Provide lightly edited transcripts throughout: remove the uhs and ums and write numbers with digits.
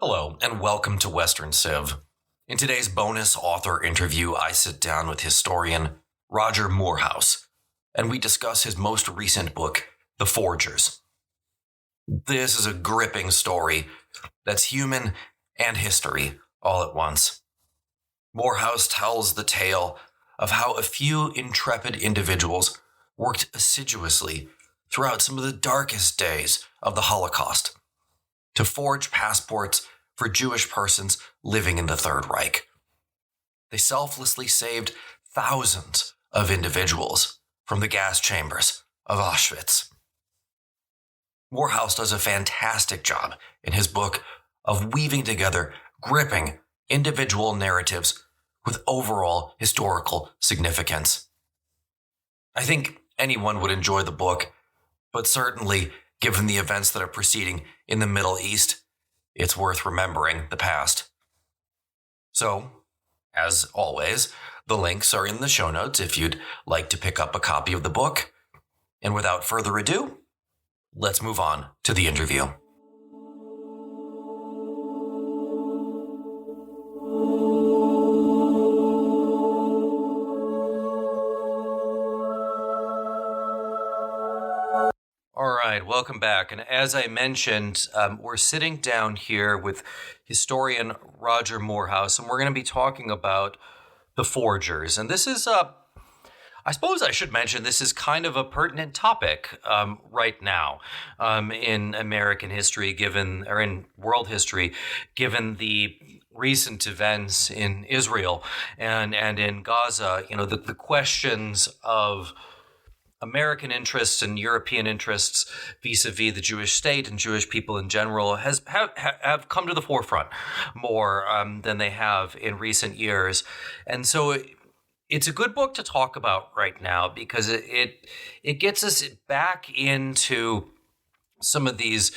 Hello, and welcome to Western Civ. In today's bonus author interview, I sit down with historian Roger Moorhouse, and we discuss his most recent book, The Forgers. This is a gripping story that's human and history all at once. Moorhouse tells the tale of how a few intrepid individuals worked assiduously throughout some of the darkest days of the Holocaust to forge passports for Jewish persons living in the Third Reich. They selflessly saved thousands of individuals from the gas chambers of Auschwitz. Moorhouse does a fantastic job in his book of weaving together gripping individual narratives with overall historical significance. I think anyone would enjoy the book, but certainly, given the events that are proceeding in the Middle East, it's worth remembering the past. So, as always, the links are in the show notes if you'd like to pick up a copy of the book. And without further ado, let's move on to the interview. All right, welcome back. And as I mentioned, we're sitting down here with historian Roger Moorhouse, and we're going to be talking about the Forgers. And this is, I suppose I should mention, this is kind of a pertinent topic right now in American history, or in world history, given the recent events in Israel and in Gaza. You know, the questions of American interests and European interests vis-a-vis the Jewish state and Jewish people in general have come to the forefront more than they have in recent years. And so it's a good book to talk about right now because it gets us back into some of these,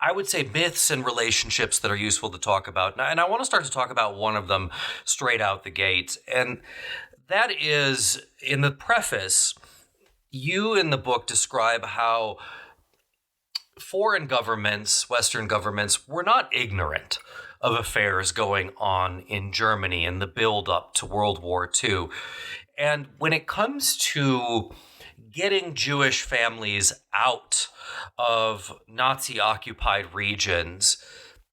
I would say, myths and relationships that are useful to talk about. And I want to start to talk about one of them straight out the gate. And that is, in the preface, you in the book describe how foreign governments, Western governments, were not ignorant of affairs going on in Germany in the build-up to World War II. And when it comes to getting Jewish families out of Nazi-occupied regions,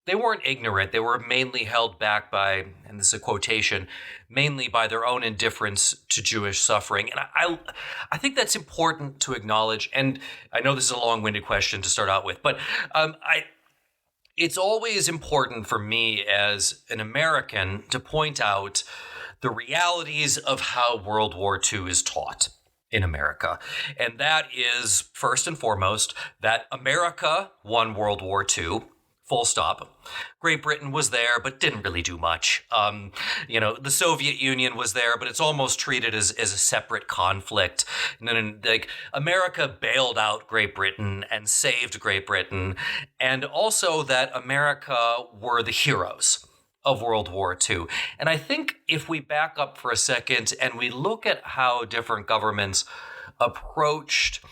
they weren't ignorant. They were mainly held back by, and this is a quotation, mainly by their own indifference to Jewish suffering. And I think that's important to acknowledge. And I know this is a long-winded question to start out with, but it's always important for me as an American to point out the realities of how World War II is taught in America. And that is, first and foremost, that America won World War II. Full stop. Great Britain was there, but didn't really do much. The Soviet Union was there, but it's almost treated as a separate conflict. And then, America bailed out Great Britain and saved Great Britain, and also that America were the heroes of World War II. And I think if we back up for a second and we look at how different governments approached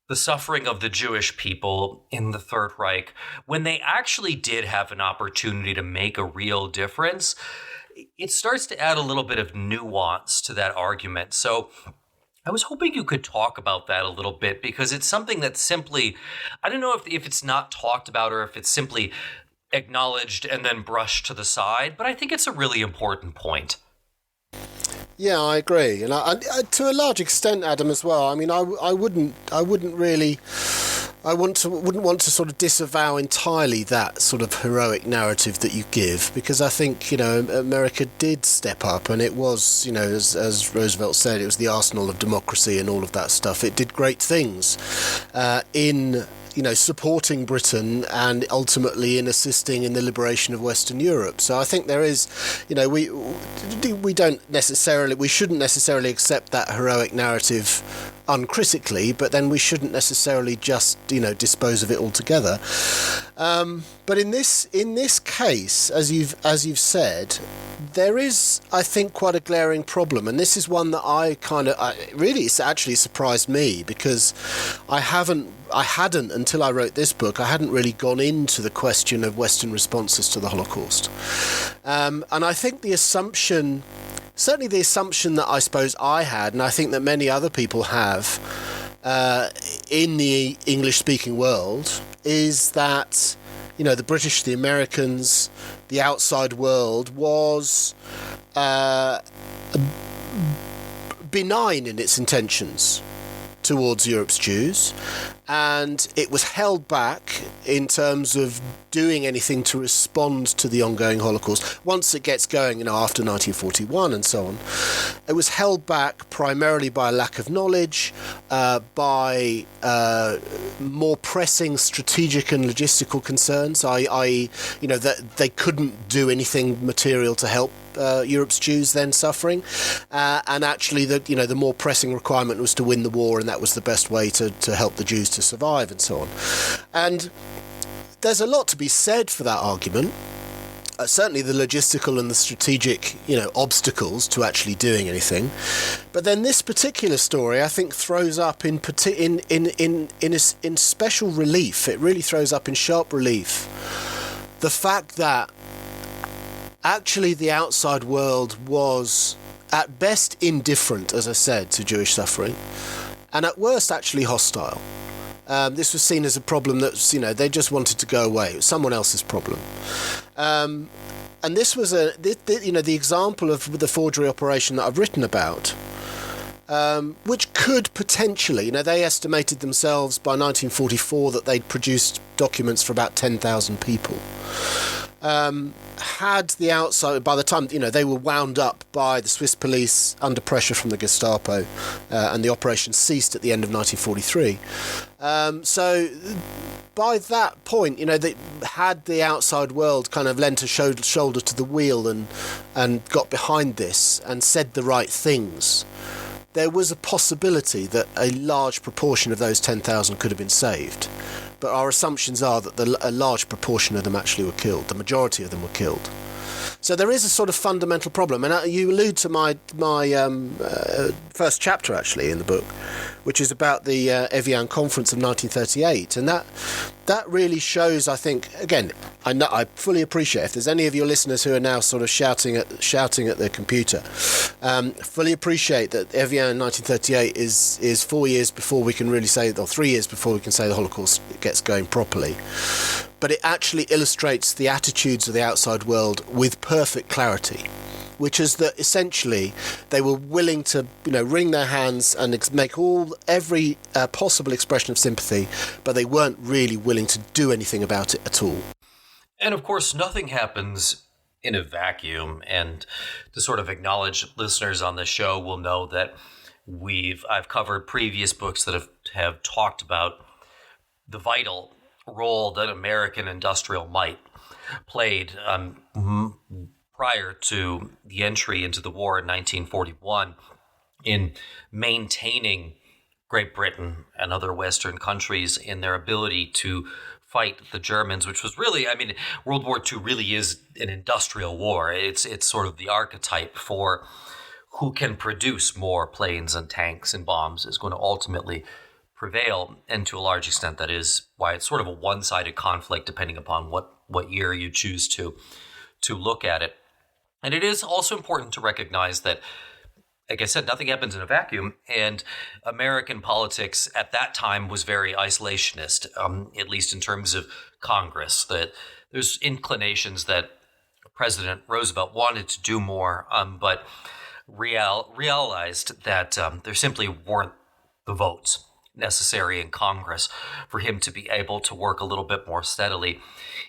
the suffering of the Jewish people in the Third Reich, when they actually did have an opportunity to make a real difference, it starts to add a little bit of nuance to that argument. So I was hoping you could talk about that a little bit, because it's something that simply, I don't know if it's not talked about or if it's simply acknowledged and then brushed to the side, but I think it's a really important point. Yeah, I agree, and I, to a large extent, Adam, as well. I mean, I wouldn't want to sort of disavow entirely that sort of heroic narrative that you give, because I think, America did step up, and it was, as Roosevelt said, it was the arsenal of democracy and all of that stuff. It did great things in supporting Britain and ultimately in assisting in the liberation of Western Europe. So I think there is, we shouldn't necessarily accept that heroic narrative uncritically, but then we shouldn't necessarily just, dispose of it altogether. But in this case, as you've said, there is, I think, quite a glaring problem, and this is one that it's actually surprised me, because I hadn't until I wrote this book, I hadn't really gone into the question of Western responses to the Holocaust, and I think certainly the assumption that I suppose I had, and I think that many other people have in the English-speaking world, is that the British, the Americans, the outside world was benign in its intentions towards Europe's Jews, and it was held back in terms of doing anything to respond to the ongoing Holocaust. Once it gets going, after 1941 and so on, it was held back primarily by a lack of knowledge, by more pressing strategic and logistical concerns, i.e., that they couldn't do anything material to help Europe's Jews then suffering, and actually the more pressing requirement was to win the war, and that was the best way to help the Jews to survive and so on. And there's a lot to be said for that argument. Certainly the logistical and the strategic, obstacles to actually doing anything. But then this particular story, I think, throws up in special relief. It really throws up in sharp relief the fact that actually the outside world was at best indifferent, as I said, to Jewish suffering, and at worst actually hostile. This was seen as a problem that, they just wanted to go away. It was someone else's problem. And this was the example of the forgery operation that I've written about, which could potentially, they estimated themselves by 1944 that they'd produced documents for about 10,000 people. Had the outside, by the time they were wound up by the Swiss police under pressure from the Gestapo, and the operation ceased at the end of 1943. So by that point, they had the outside world kind of lent a shoulder to the wheel and got behind this and said the right things, there was a possibility that a large proportion of those 10,000 could have been saved. But our assumptions are that a large proportion of them actually were killed. The majority of them were killed. So there is a sort of fundamental problem. And you allude to my first chapter, actually, in the book, which is about the Evian Conference of 1938. And that really shows, I think, again, I fully appreciate if there's any of your listeners who are now sort of shouting at their computer, fully appreciate that Evian in 1938 is 4 years before we can really say, or 3 years before we can say the Holocaust gets going properly. But it actually illustrates the attitudes of the outside world with perfect clarity, which is that essentially they were willing to, wring their hands and make every possible expression of sympathy, but they weren't really willing to do anything about it at all. And of course, nothing happens in a vacuum. And to sort of acknowledge listeners on the show will know that I've covered previous books that have talked about the vital role that American industrial might played prior to the entry into the war in 1941 in maintaining Great Britain and other Western countries in their ability to fight the Germans, which was really, World War II really is an industrial war. It's sort of the archetype for who can produce more planes and tanks and bombs is going to ultimately prevail. And to a large extent, that is why it's sort of a one-sided conflict, depending upon what year you choose to look at it. And it is also important to recognize that, like I said, nothing happens in a vacuum, and American politics at that time was very isolationist, at least in terms of Congress. That there's inclinations that President Roosevelt wanted to do more, but realized that there simply weren't the votes necessary in Congress for him to be able to work a little bit more steadily.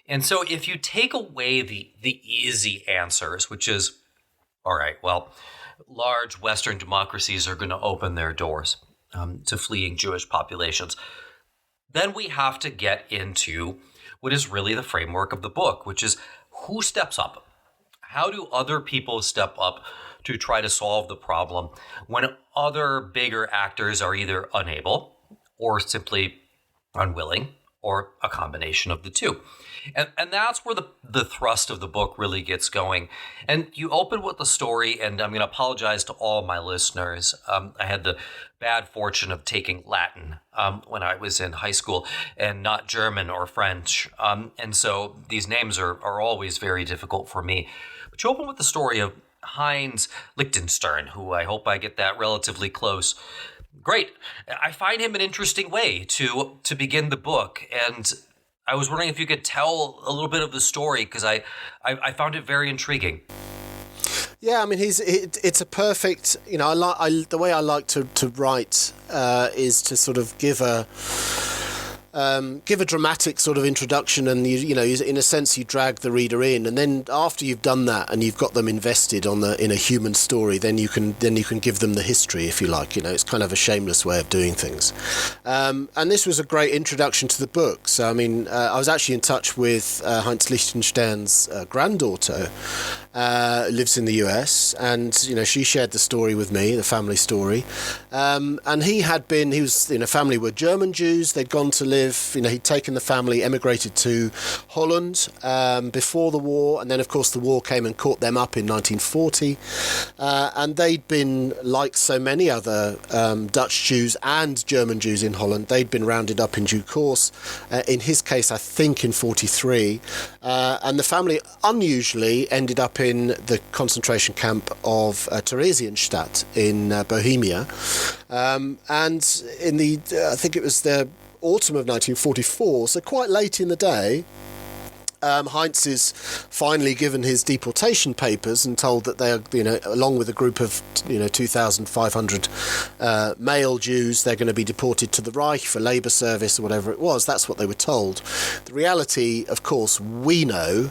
And so if you take away the easy answers, which is, all right, well, large Western democracies are going to open their doors to fleeing Jewish populations, then we have to get into what is really the framework of the book, which is who steps up? How do other people step up to try to solve the problem when other bigger actors are either unable or simply unwilling, or a combination of the two. And that's where the thrust of the book really gets going. And you open with the story, and I'm going to apologize to all my listeners. I had the bad fortune of taking Latin when I was in high school and not German or French. And so these names are always very difficult for me. But you open with the story of Heinz Lichtenstern, who I hope I get that relatively close. Great. I find him an interesting way to begin the book, and I was wondering if you could tell a little bit of the story, because I found it very intriguing. Yeah, I mean, it's a perfect, the way I like to write is to sort of give a dramatic sort of introduction, and in a sense you drag the reader in, and then after you've done that and you've got them invested in a human story, then you can give them the history, if you like. It's kind of a shameless way of doing things, and this was a great introduction to the book. So I mean, I was actually in touch with Heinz Lichtenstein's granddaughter, lives in the US, and she shared the story with me, the family story, and he was in a family were German Jews. They'd gone to live, he'd taken the family, emigrated to Holland before the war, and then of course the war came and caught them up in 1940, and they'd been, like so many other Dutch Jews and German Jews in Holland, they'd been rounded up in due course, in his case I think in 43, and the family unusually ended up in the concentration camp of Theresienstadt in Bohemia, and in the I think it was the autumn of 1944, so quite late in the day, Heinz is finally given his deportation papers and told that they are, along with a group of 2,500 male Jews, they're going to be deported to the Reich for labour service or whatever it was. That's what they were told. The reality, of course, we know.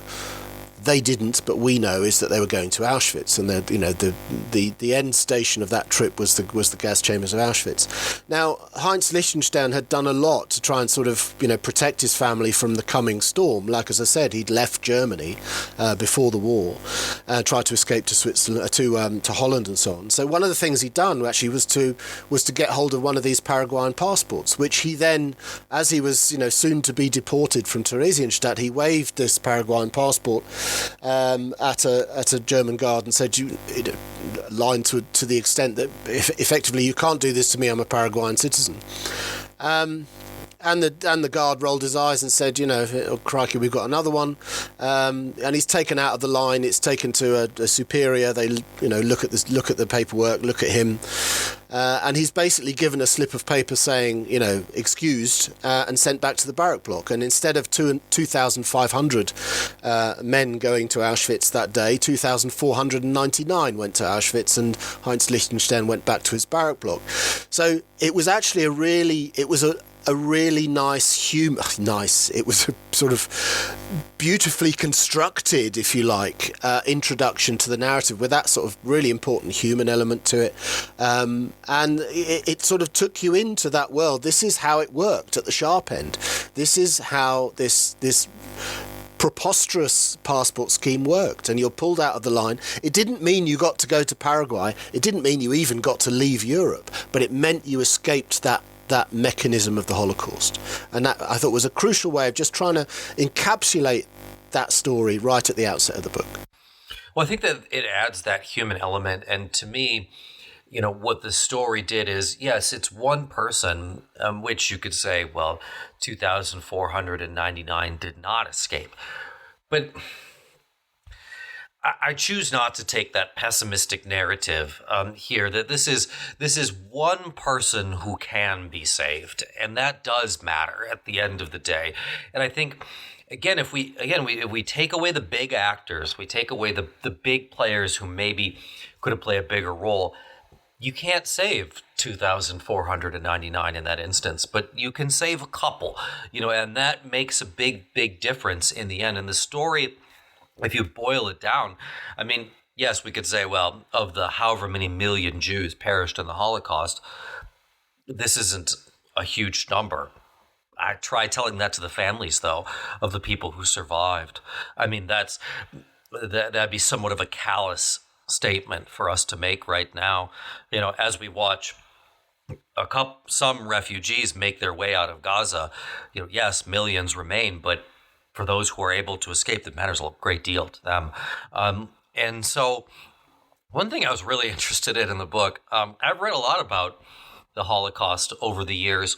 They didn't, but we know, is that they were going to Auschwitz, and the end station of that trip was the gas chambers of Auschwitz. Now, Heinz Lichtenstein had done a lot to try and sort of protect his family from the coming storm. Like, as I said, he'd left Germany before the war, tried to escape to Switzerland, to Holland, and so on. So one of the things he'd done actually was to get hold of one of these Paraguayan passports, which he then, as he was soon to be deported from Theresienstadt, he waved this Paraguayan passport at a German guard and said, line to the extent that effectively, you can't do this to me, I'm a Paraguayan citizen. And the guard rolled his eyes and said, oh, crikey, we've got another one. And he's taken out of the line. It's taken to a superior. They look at the paperwork, look at him, and he's basically given a slip of paper saying, excused, and sent back to the barrack block. And instead of 2,500 men going to Auschwitz that day, 2,499 went to Auschwitz, and Heinz Lichtenstein went back to his barrack block. So it was actually a really nice it was a sort of beautifully constructed, if you like, introduction to the narrative with that sort of really important human element to it, and it sort of took you into that world. This is how it worked at the sharp end. This is how this preposterous passport scheme worked, and you're pulled out of the line. It didn't mean you got to go to Paraguay. It didn't mean you even got to leave Europe, but it meant you escaped that mechanism of the Holocaust. And that, I thought, was a crucial way of just trying to encapsulate that story right at the outset of the book. Well, I think that it adds that human element. And to me, what the story did is, yes, it's one person, which you could say, well, 2,499 did not escape. But I choose not to take that pessimistic narrative here, that this is one person who can be saved, and that does matter at the end of the day. And I think, again, if we take away the big actors, we take away the big players who maybe could have played a bigger role, you can't save 2,499 in that instance, but you can save a couple, and that makes a big difference in the end. And the story, if you boil it down, I mean, yes, we could say, well, of the however many million Jews perished in the Holocaust, this isn't a huge number. I try telling that to the families, though, of the people who survived. I mean, that'd be somewhat of a callous statement for us to make right now. As we watch some refugees make their way out of Gaza, yes, millions remain, but for those who are able to escape, that matters a great deal to them. And so one thing I was really interested in the book, I've read a lot about the Holocaust over the years.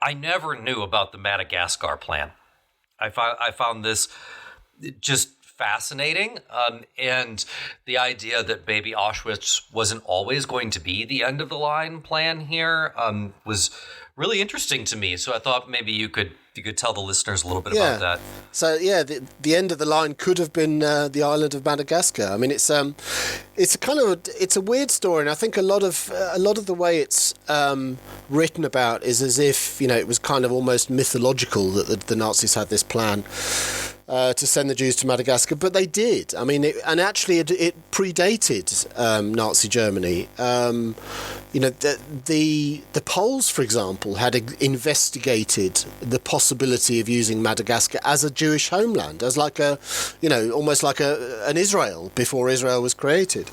I never knew about the Madagascar plan. I found this just fascinating, and the idea that maybe Auschwitz wasn't always going to be the end of the line plan here was really interesting to me. So I thought maybe you could tell the listeners a little bit about that. So the end of the line could have been the island of Madagascar. I mean, it's a weird story, and I think a lot of the way it's written about is as if it was kind of almost mythological that the Nazis had this plan to send the Jews to Madagascar, but they did. I mean, it predated Nazi Germany. The Poles, for example, had investigated the possibility of using Madagascar as a Jewish homeland, as like almost like an Israel before Israel was created.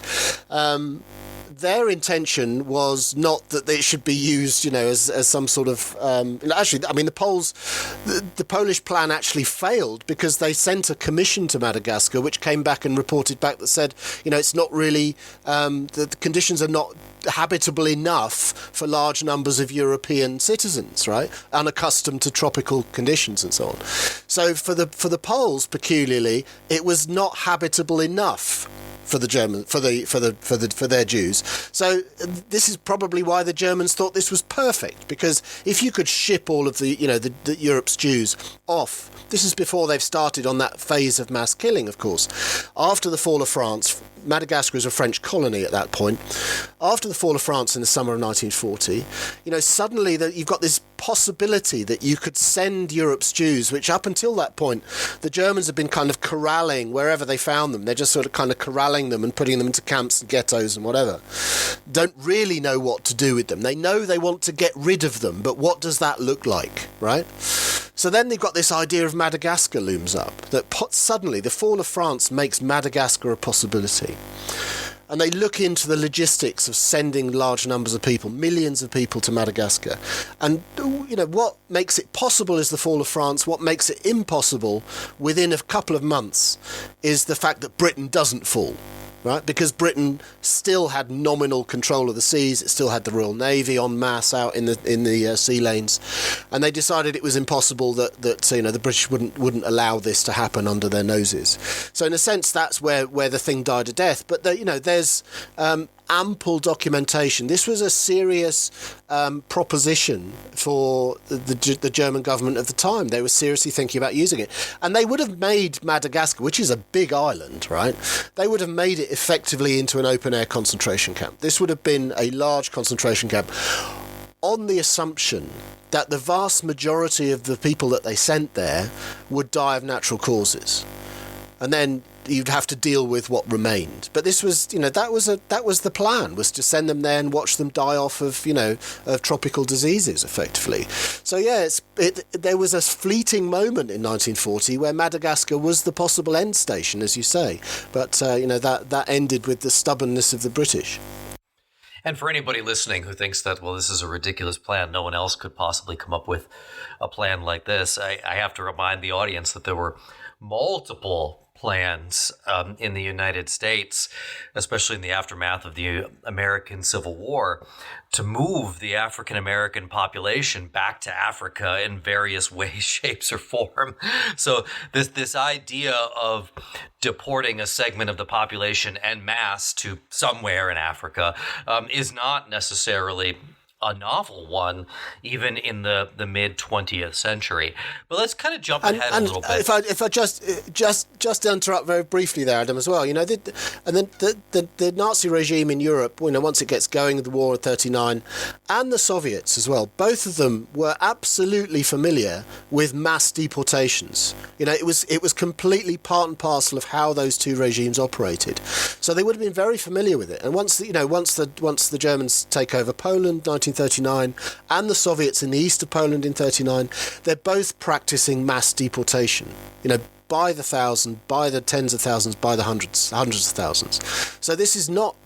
Their intention was not that it should be used, as some sort of. Actually, I mean, the Polish plan actually failed because they sent a commission to Madagascar, which came back and reported back that said, it's not really the conditions are not habitable enough for large numbers of European citizens, right? Unaccustomed to tropical conditions and so on. So for the Poles, peculiarly, it was not habitable enough for the German for their Jews. So this is probably why the Germans thought this was perfect, because if you could ship all of the Europe's Jews off, this is before they've started on that phase of mass killing, of course. After the fall of France, Madagascar is a French colony at that point. After the fall of France in the summer of 1940, suddenly you've got this possibility that you could send Europe's Jews, which up until that point, the Germans have been kind of corralling wherever they found them. They're just sort of kind of corralling them and putting them into camps and ghettos and whatever. Don't really know what to do with them. They know they want to get rid of them, but what does that look like, right? So then they've got this idea of Madagascar looms up, that suddenly the fall of France makes Madagascar a possibility. And they look into the logistics of sending large numbers of people, millions of people to Madagascar. And, what makes it possible is the fall of France. What makes it impossible within a couple of months is the fact that Britain doesn't fall. Right, because Britain still had nominal control of the seas, it still had the Royal Navy en masse out in the sea lanes, and they decided it was impossible that the British wouldn't allow this to happen under their noses. So in a sense, that's where the thing died a death. But there's ample documentation. This was a serious proposition for the German government at the time. They were seriously thinking about using it. And they would have made Madagascar, which is a big island, right? They would have made it effectively into an open-air concentration camp. This would have been a large concentration camp on the assumption that the vast majority of the people that they sent there would die of natural causes. And then you'd have to deal with what remained. But this was, that was the plan, was to send them there and watch them die off of tropical diseases, effectively. So there was a fleeting moment in 1940 where Madagascar was the possible end station, as you say. But that ended with the stubbornness of the British. And for anybody listening who thinks that, well, this is a ridiculous plan, no one else could possibly come up with a plan like this, I have to remind the audience that there were multiple plans in the United States, especially in the aftermath of the American Civil War, to move the African American population back to Africa in various ways, shapes, or form. So this idea of deporting a segment of the population en masse to somewhere in Africa is not necessarily a novel one, even in the mid 20th century. But let's kind of jump ahead a little bit. If I just interrupt very briefly there, Adam, as well. The Nazi regime in Europe, once it gets going with the war of 39, and the Soviets as well, both of them were absolutely familiar with mass deportations. It was completely part and parcel of how those two regimes operated. So they would have been very familiar with it. And once the Germans take over Poland, 1939, and the Soviets in the east of Poland in 39, they're both practicing mass deportation. by the thousand, by the tens of thousands, by the hundreds of thousands. So this is not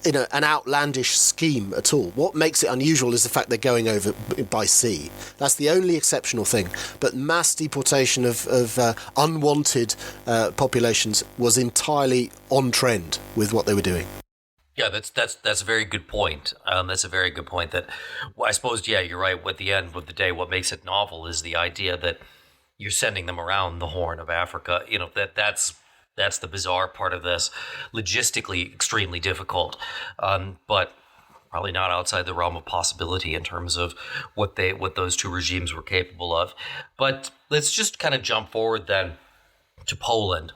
an outlandish scheme at all. What makes it unusual is the fact they're going over by sea. That's the only exceptional thing. But mass deportation of unwanted populations was entirely on trend with what they were doing. Yeah, that's a very good point. That's a very good point. That, well, I suppose, yeah, you're right. At the end of the day, what makes it novel is the idea that you're sending them around the Horn of Africa. That's the bizarre part of this. Logistically, extremely difficult, but probably not outside the realm of possibility in terms of what those two regimes were capable of. But let's just kind of jump forward then to Poland.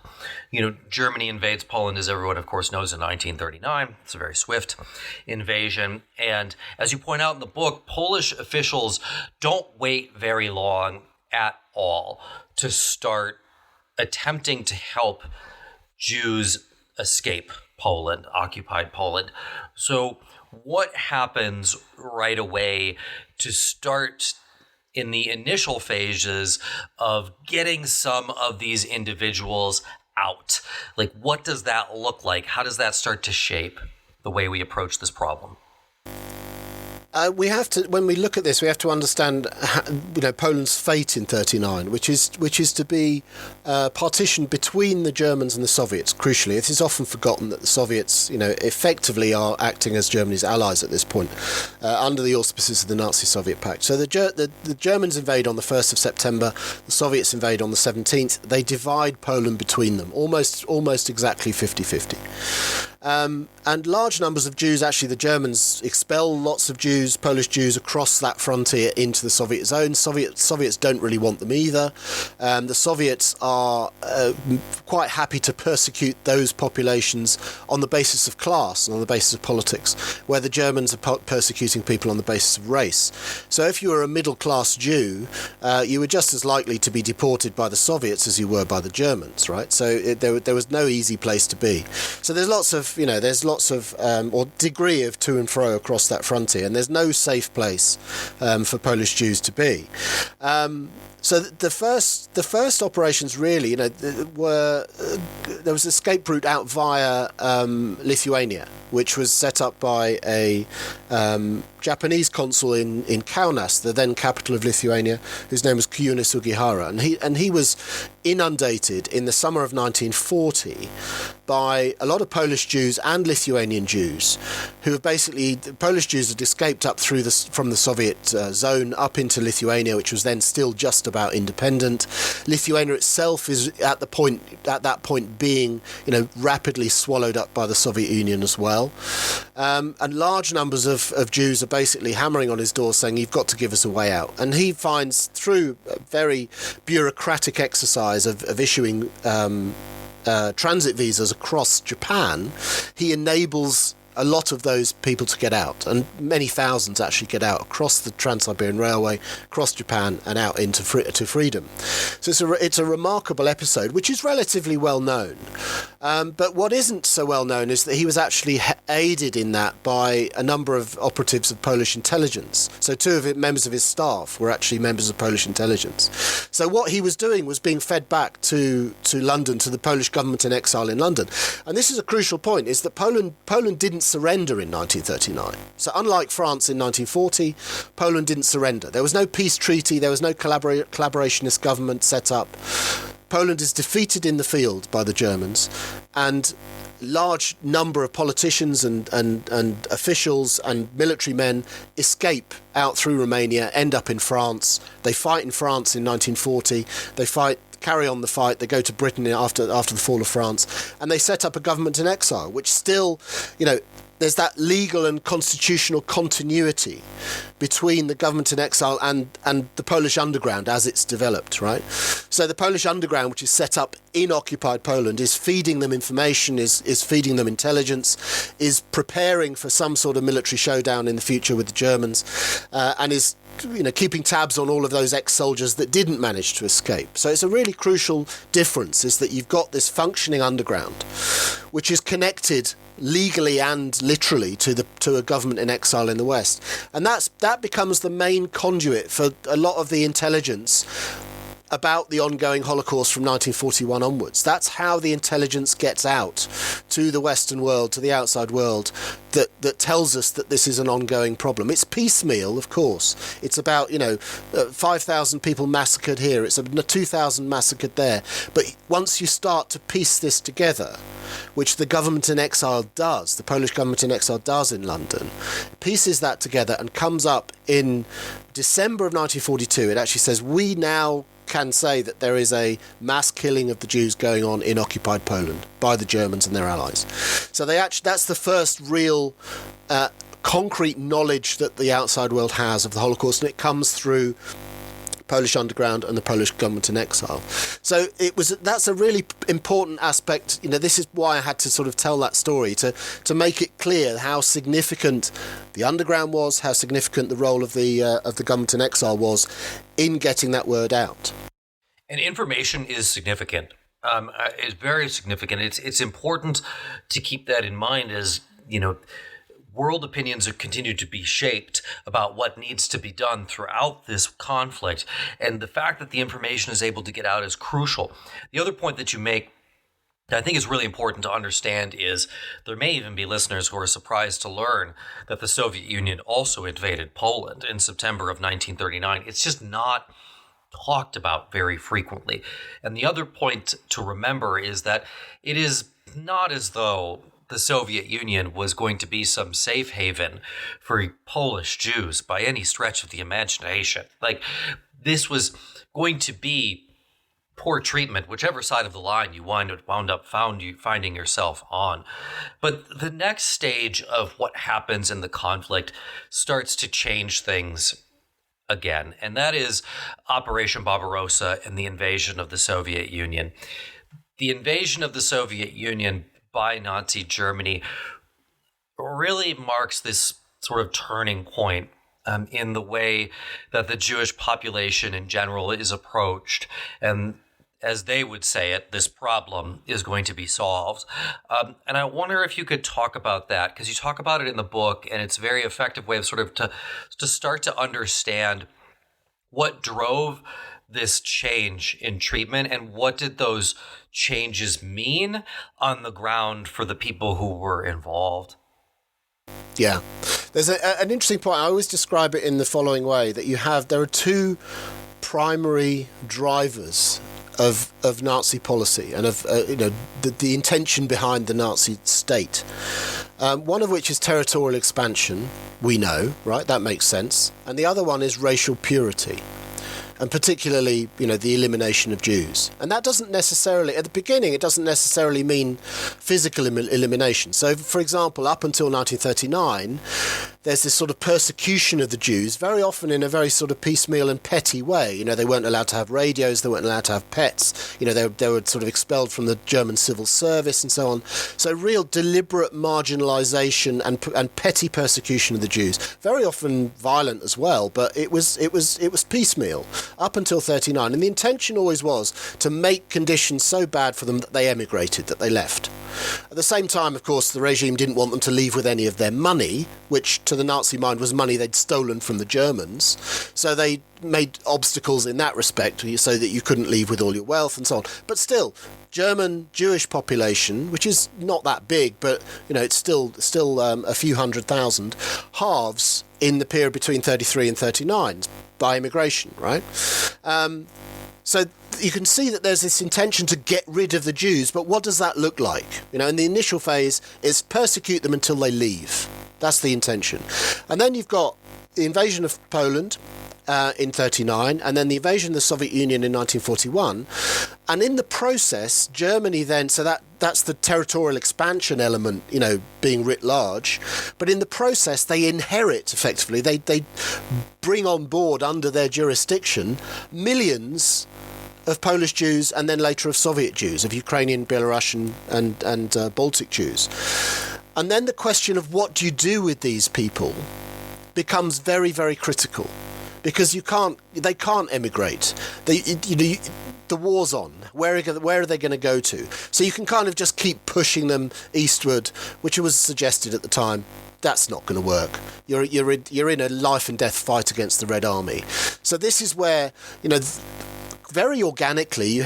Germany invades Poland, as everyone, of course, knows, in 1939. It's a very swift invasion. And as you point out in the book, Polish officials don't wait very long at all to start attempting to help Jews escape Poland, occupied Poland. So what happens right away to start in the initial phases of getting some of these individuals out? Like, what does that look like? How does that start to shape the way we approach this problem? We have to, when we look at this, we have to understand, Poland's fate in '39, which is to be partitioned between the Germans and the Soviets. Crucially, it is often forgotten that the Soviets, effectively are acting as Germany's allies at this point, under the auspices of the Nazi-Soviet Pact. So the Germans invade on the 1st of September. The Soviets invade on the 17th. They divide Poland between them, almost exactly 50-50. And large numbers of Jews, actually the Germans expel lots of Polish Jews across that frontier into the Soviet zone. Soviets don't really want them either. The Soviets are quite happy to persecute those populations on the basis of class and on the basis of politics, where the Germans are persecuting people on the basis of race. So if you were a middle-class Jew, you were just as likely to be deported by the Soviets as you were by the Germans, right? So there was no easy place to be. So there's lots of or degree of to and fro across that frontier, and there's no safe place for Polish Jews to be. So the first operations really, were there was an escape route out via Lithuania, which was set up by a Japanese consul in Kaunas, the then capital of Lithuania, whose name was Kyuna Sugihara, and he was inundated in the summer of 1940 by a lot of Polish Jews and Lithuanian Jews, who have basically, Polish Jews had escaped up from the Soviet zone up into Lithuania, which was then still just about independent. Lithuania itself is at that point being, rapidly swallowed up by the Soviet Union as well. And large numbers of Jews are basically hammering on his door saying, you've got to give us a way out. And he finds, through a very bureaucratic exercise of issuing transit visas across Japan, he enables a lot of those people to get out, and many thousands actually get out across the Trans-Siberian Railway, across Japan, and out into to freedom. So it's a remarkable episode, which is relatively well known. But what isn't so well known is that he was actually aided in that by a number of operatives of Polish intelligence. So two of members of his staff were actually members of Polish intelligence. So what he was doing was being fed back to London, to the Polish government in exile in London. And this is a crucial point, is that Poland didn't surrender in 1939. So unlike France in 1940, Poland didn't surrender. There was no peace treaty, there was no collaborationist government set up. Poland is defeated in the field by the Germans, and large number of politicians and officials and military men escape out through Romania, end up in France. They fight in France in 1940. They carry on the fight. They go to Britain after the fall of France, and they set up a government in exile, which still, there's that legal and constitutional continuity between the government in exile and the Polish underground as it's developed, right? So the Polish underground, which is set up in occupied Poland, is feeding them information, is feeding them intelligence, is preparing for some sort of military showdown in the future with the Germans, and is keeping tabs on all of those ex-soldiers that didn't manage to escape. So it's a really crucial difference, is that you've got this functioning underground, which is connected legally and literally to a government in exile in the West, and that becomes the main conduit for a lot of the intelligence about the ongoing Holocaust from 1941 onwards. That's how the intelligence gets out to the Western world, to the outside world, that tells us that this is an ongoing problem. It's piecemeal, of course. It's about, 5,000 people massacred here. It's 2,000 massacred there. But once you start to piece this together, which the government in exile does, the Polish government in exile does in London, pieces that together and comes up in December of 1942. It actually says, we now can say that there is a mass killing of the Jews going on in occupied Poland by the Germans and their allies. So that's the first real concrete knowledge that the outside world has of the Holocaust, and it comes through Polish underground and the Polish government in exile. So that's a really important aspect. This is why I had to sort of tell that story, to make it clear how significant the underground was, how significant the role of the government in exile was in getting that word out. And information is significant. It's very significant. It's important to keep that in mind as, world opinions are continued to be shaped about what needs to be done throughout this conflict. And the fact that the information is able to get out is crucial. The other point that you make that I think is really important to understand is there may even be listeners who are surprised to learn that the Soviet Union also invaded Poland in September of 1939. It's just not talked about very frequently. And the other point to remember is that it is not as though the Soviet Union was going to be some safe haven for Polish Jews by any stretch of the imagination. Like, this was going to be poor treatment, whichever side of the line you wound up finding yourself on. But the next stage of what happens in the conflict starts to change things again, and that is Operation Barbarossa and the invasion of the Soviet Union. The invasion of the Soviet Union by Nazi Germany really marks this sort of turning point in the way that the Jewish population in general is approached. And as they would say it, this problem is going to be solved. And I wonder if you could talk about that, because you talk about it in the book, and it's a very effective way of sort of to start to understand what drove this change in treatment and what did those changes mean on the ground for the people who were involved. Yeah. There's an interesting point. I always describe it in the following way, that there are two primary drivers of Nazi policy and of the intention behind the Nazi state. One of which is territorial expansion, we know, right? That makes sense. And the other one is racial purity. And particularly, the elimination of Jews. And that doesn't necessarily, at the beginning, it doesn't necessarily mean physical elimination. So, for example, up until 1939, there's this sort of persecution of the Jews, very often in a very sort of piecemeal and petty way. They weren't allowed to have radios, they weren't allowed to have pets, they were sort of expelled from the German civil service and so on. So real deliberate marginalisation and petty persecution of the Jews, very often violent as well, but it was piecemeal up until 1939, and the intention always was to make conditions so bad for them that they emigrated, that they left. At the same time, of course, the regime didn't want them to leave with any of their money, which to the Nazi mind was money they'd stolen from the Germans. So they made obstacles in that respect so that you couldn't leave with all your wealth and so on. But still, German Jewish population, which is not that big, but it's still a few 100,000, halves in the period between 33 and 39 by immigration, right? So you can see that there's this intention to get rid of the Jews, but what does that look like? In the initial phase is persecute them until they leave. That's the intention. And then you've got the invasion of Poland in 1939, and then the invasion of the Soviet Union in 1941. And in the process, Germany then, so that's the territorial expansion element, being writ large. But in the process, they inherit, effectively, they bring on board under their jurisdiction millions of Polish Jews and then later of Soviet Jews, of Ukrainian, Belarusian and Baltic Jews. And then the question of what do you do with these people becomes very, very critical, because they can't emigrate. The war's on. Where are they going to go to? So you can kind of just keep pushing them eastward, which was suggested at the time. That's not going to work. You're in a life and death fight against the Red Army. So this is where, very organically, you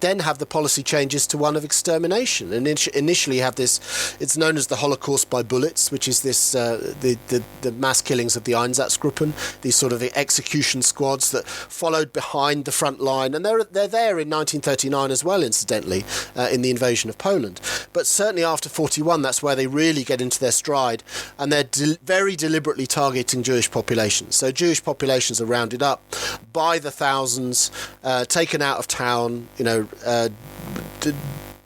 then have the policy changes to one of extermination. And initially you have this, it's known as the Holocaust by bullets, which is this the mass killings of the Einsatzgruppen, these sort of execution squads that followed behind the front line. And they're there in 1939 as well, incidentally, in the invasion of Poland. But certainly after 41, that's where they really get into their stride, and they're very deliberately targeting Jewish populations. So Jewish populations are rounded up by the thousands, taken out of town,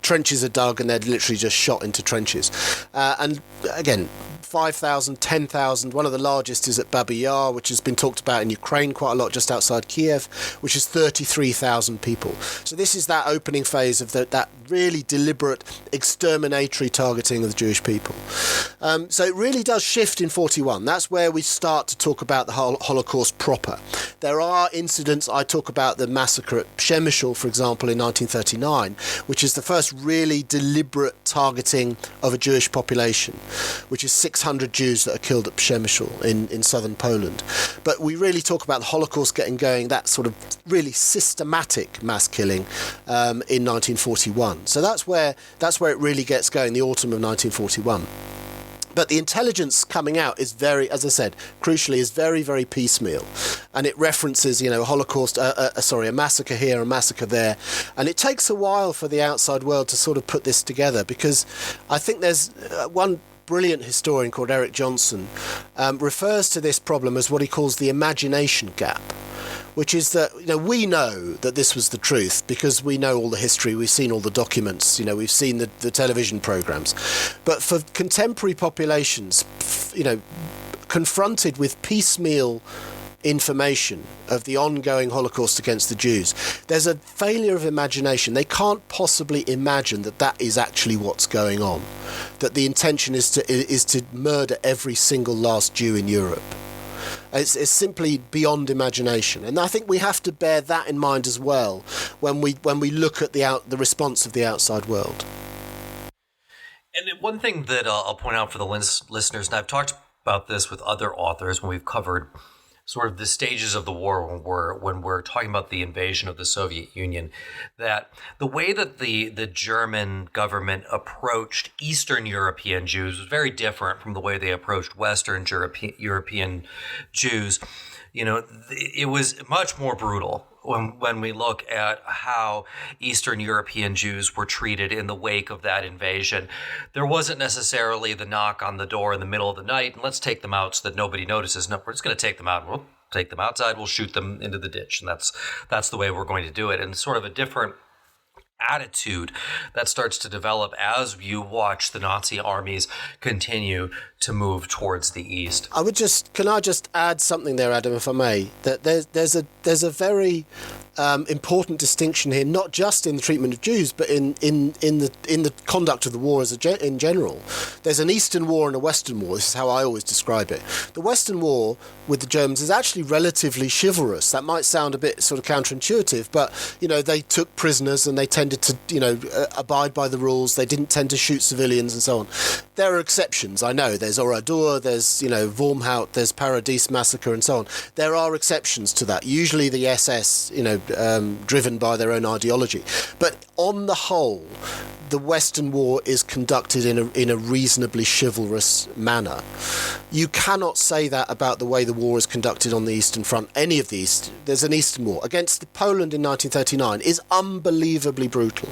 trenches are dug and they're literally just shot into trenches. And again, 5,000, 10,000. One of the largest is at Babi Yar, which has been talked about in Ukraine quite a lot, just outside Kiev, which is 33,000 people. So this is that opening phase of that really deliberate exterminatory targeting of the Jewish people. So it really does shift in 41. That's where we start to talk about the Holocaust proper. There are incidents. I talk about the massacre at Przemysl, for example, in 1939, which is the first really deliberate targeting of a Jewish population, which is 600 Jews that are killed at Przemysl in southern Poland. But we really talk about the Holocaust getting going, that sort of really systematic mass killing in 1941. So that's where it really gets going, the autumn of 1941. But the intelligence coming out is very, as I said, crucially, is very, very piecemeal. And it references, Holocaust, a massacre here, a massacre there. And it takes a while for the outside world to sort of put this together, because I think there's one brilliant historian called Eric Johnson refers to this problem as what he calls the imagination gap, which is that we know that this was the truth because we know all the history, we've seen all the documents, we've seen the television programs. But for contemporary populations, confronted with piecemeal information of the ongoing Holocaust against the Jews, there's a failure of imagination. They can't possibly imagine that is actually what's going on, that the intention is to murder every single last Jew in Europe. It's simply beyond imagination, and I think we have to bear that in mind as well when we look at the response of the outside world. And one thing that I'll point out for the listeners, and I've talked about this with other authors when we've covered sort of the stages of the war when we're talking about the invasion of the Soviet Union, that the way that the German government approached Eastern European Jews was very different from the way they approached Western European Jews. It was much more brutal when we look at how Eastern European Jews were treated in the wake of that invasion. There wasn't necessarily the knock on the door in the middle of the night, and let's take them out so that nobody notices. No, we're just going to take them out. We'll take them outside. We'll shoot them into the ditch. And that's the way we're going to do it. And sort of a different attitude that starts to develop as you watch the Nazi armies continue to move towards the east. Can I just add something there, Adam, if I may? That there's a very important distinction here, not just in the treatment of Jews, but in the conduct of the war in general. There's an Eastern War and a Western War. This is how I always describe it. The Western War with the Germans is actually relatively chivalrous. That might sound a bit sort of counterintuitive, but they took prisoners and they tended to abide by the rules. They didn't tend to shoot civilians and so on. There are exceptions, I know. There's Oradour, there's Wormhout, there's Paradis massacre and so on. There are exceptions to that. Usually the SS, driven by their own ideology. But on the whole, the Western War is conducted in a reasonably chivalrous manner. You cannot say that about the way the war is conducted on the Eastern Front. Any of these, there's an Eastern War against Poland in 1939 is unbelievably brutal.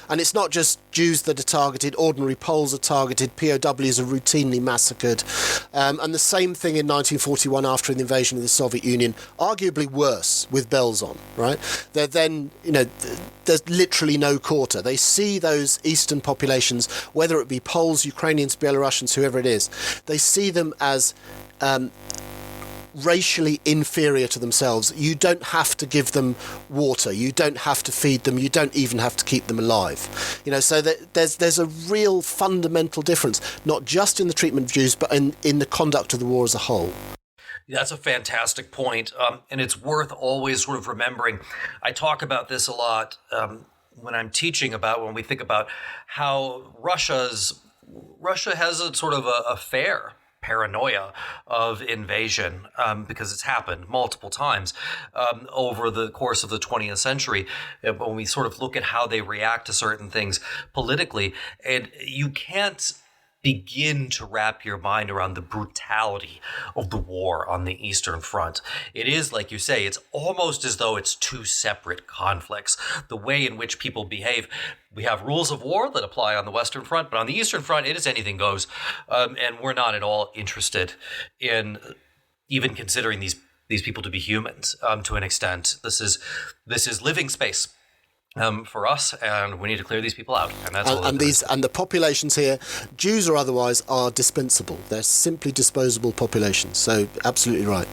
And it's not just Jews that are targeted, ordinary Poles are targeted, POWs are routinely massacred. And the same thing in 1941 after the invasion of the Soviet Union, arguably worse with bells on, right? They're then, there's literally no quarter. They see those Eastern populations, whether it be Poles, Ukrainians, Belarusians, whoever it is, they see them as racially inferior to themselves. You don't have to give them water. You don't have to feed them. You don't even have to keep them alive. So that there's a real fundamental difference, not just in the treatment of Jews, but in the conduct of the war as a whole. That's a fantastic point. And it's worth always sort of remembering. I talk about this a lot when I'm teaching when we think about how Russia has a sort of a fair paranoia of invasion, because it's happened multiple times over the course of the 20th century. When we sort of look at how they react to certain things politically, and you can't begin to wrap your mind around the brutality of the war on the Eastern Front. It is, like you say, it's almost as though it's two separate conflicts. The way in which people behave, we have rules of war that apply on the Western Front, but on the Eastern Front, it is anything goes. And we're not at all interested in even considering these people to be humans to an extent. This is living space for us, and we need to clear these people out. And that's and the populations here, Jews or otherwise, are dispensable. They're simply disposable populations. So absolutely right.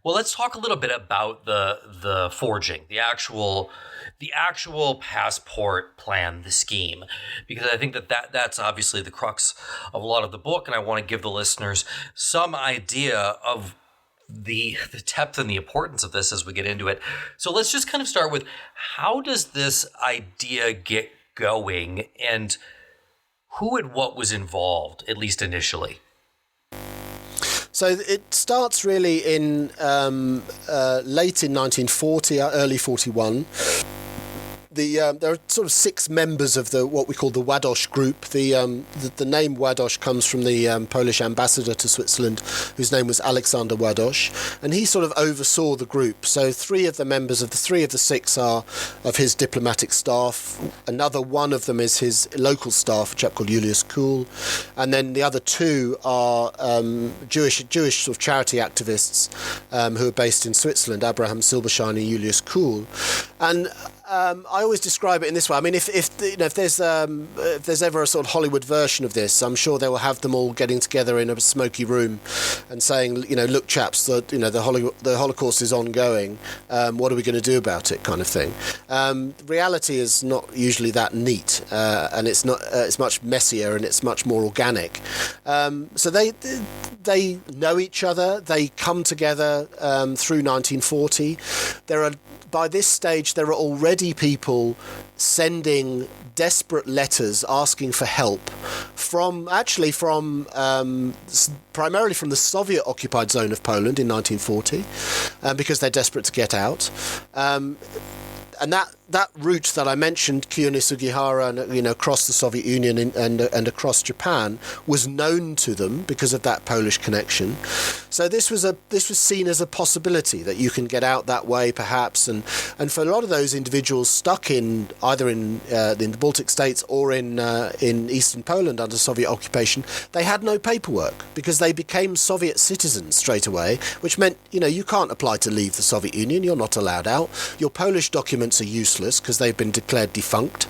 Well, let's talk a little bit about the forging, the actual passport plan, the scheme, because I think that's obviously the crux of a lot of the book, and I want to give the listeners some idea of the depth and the importance of this as we get into it. So let's just kind of start with, how does this idea get going, and who and what was involved, at least initially? So it starts really in late in 1940, early 41. There are sort of 6 members of what we call the Ładoś group. The name Ładoś comes from the Polish ambassador to Switzerland, whose name was Alexander Ładoś, and he sort of oversaw the group. So 3 of the members of the 3 of the 6 are of his diplomatic staff. Another one of them is his local staff, a chap called Julius Kuhl, and then the other 2 are Jewish sort of charity activists who are based in Switzerland, Abraham Silberschein and Julius Kuhl. And I always describe it in this way. I mean, if there's ever a sort of Hollywood version of this, I'm sure they will have them all getting together in a smoky room and saying, look, chaps, the Holocaust is ongoing. What are we going to do about it, kind of thing. Reality is not usually that neat, and it's not. It's much messier and it's much more organic. So they know each other. They come together through 1940. By this stage, there are already people sending desperate letters asking for help primarily from the Soviet-occupied zone of Poland in 1940, because they're desperate to get out. And that route that I mentioned, Kiyone Sugihara, and across the Soviet Union and across Japan, was known to them because of that Polish connection. So this was seen as a possibility that you can get out that way, perhaps. And for a lot of those individuals stuck either in the Baltic states or in eastern Poland under Soviet occupation, they had no paperwork because they became Soviet citizens straight away, which meant you can't apply to leave the Soviet Union. You're not allowed out. Your Polish documents are useless because they've been declared defunct.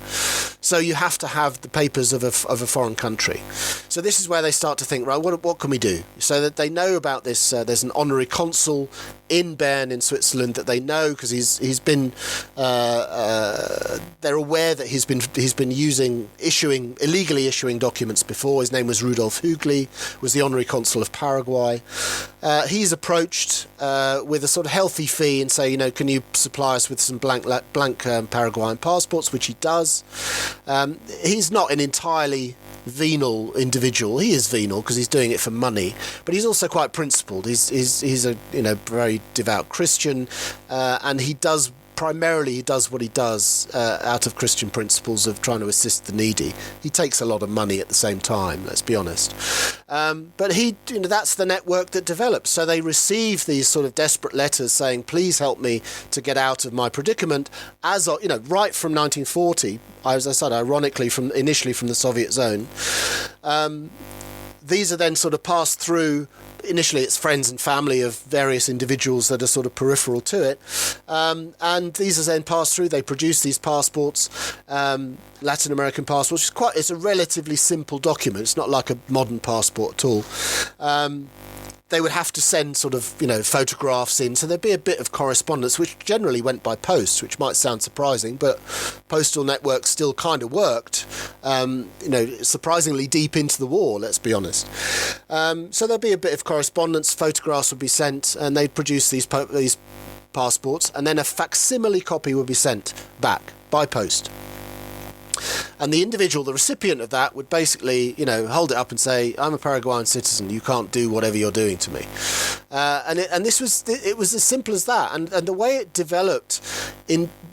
So you have to have the papers of a foreign country. So this is where they start to think, right, what can we do? So that they know about this. There's an honorary consul in Bern in Switzerland that they know because he's been. They're aware that he's been illegally issuing documents before. His name was Rudolf Hugli, was the honorary consul of Paraguay. He's approached with a sort of healthy fee and say, can you supply us with some blank Paraguayan passports, which he does. He's not an entirely venal individual. He is venal because he's doing it for money, but he's also quite principled. He's a very devout Christian, and he does what he does out of Christian principles of trying to assist the needy. He takes a lot of money at the same time, let's be honest. But that's the network that develops. So they receive these sort of desperate letters saying, please help me to get out of my predicament, right from 1940, as I said, ironically, initially from the Soviet zone. These are then sort of passed through. Initially, it's friends and family of various individuals that are sort of peripheral to it. And these are then passed through. They produce these passports, Latin American passports. It's a relatively simple document. It's not like a modern passport at all. They would have to send sort of, photographs in. So there'd be a bit of correspondence, which generally went by post, which might sound surprising, but postal networks still kind of worked, surprisingly deep into the war, let's be honest. So there'd be a bit of correspondence, photographs would be sent, and they'd produce these passports, and then a facsimile copy would be sent back by post. And the individual, the recipient of that, would basically, hold it up and say, "I'm a Paraguayan citizen. You can't do whatever you're doing to me." It was as simple as that. And the way it developed,